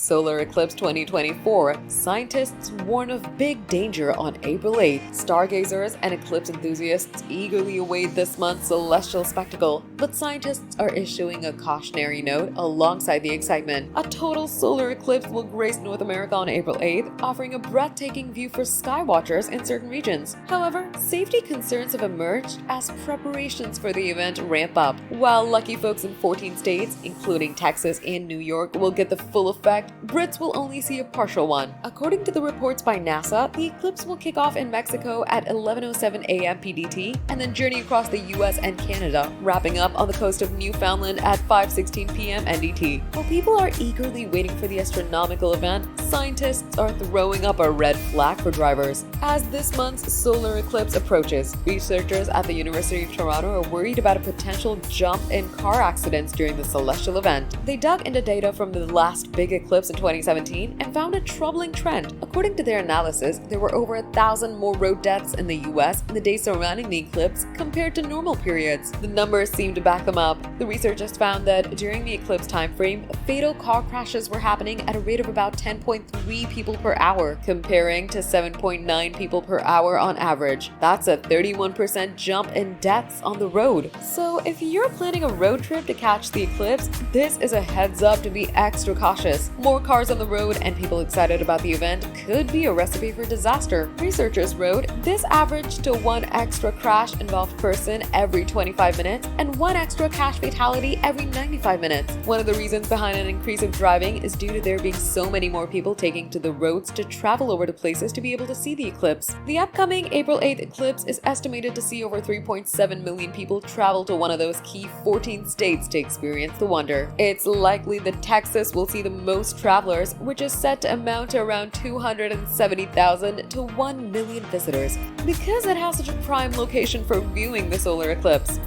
Solar eclipse 2024. Scientists warn of big danger on April 8th. Stargazers and eclipse enthusiasts eagerly await this month's celestial spectacle, but scientists are issuing a cautionary note alongside the excitement. A total solar eclipse will grace North America on April 8th, offering a breathtaking view for skywatchers in certain regions. However, safety concerns have emerged as preparations for the event ramp up. While lucky folks in 14 states, including Texas and New York, will get the full effect, Brits will only see a partial one. According to the reports by NASA, the eclipse will kick off in Mexico at 11:07 a.m. PDT and then journey across the US and Canada, wrapping up on the coast of Newfoundland at 5:16 p.m. NDT. While people are eagerly waiting for the astronomical event, scientists are throwing up a red flag for drivers. As this month's solar eclipse approaches, researchers at the University of Toronto are worried about a potential jump in car accidents during the celestial event. They dug into data from the last big eclipse in 2017 and found a troubling trend. According to their analysis, there were over 1,000 more road deaths in the US in the days surrounding the eclipse compared to normal periods. The numbers seem to back them up. The researchers found that during the eclipse timeframe, fatal car crashes were happening at a rate of about 10.3 people per hour, comparing to 7.9 people per hour on average. That's a 31% jump in deaths on the road. So if you're planning a road trip to catch the eclipse, this is a heads up to be extra cautious. More cars on the road and people excited about the event could be a recipe for disaster. Researchers wrote, this averaged to one extra crash involved person every 25 minutes and one extra crash fatality every 95 minutes. One of the reasons behind an increase of driving is due to there being so many more people taking to the roads to travel over to places to be able to see the eclipse. The upcoming April 8th eclipse is estimated to see over 3.7 million people travel to one of those key 14 states to experience the wonder. It's likely that Texas will see the most travelers, which is set to amount to around 270,000 to 1 million visitors, because it has such a prime location for viewing the solar eclipse.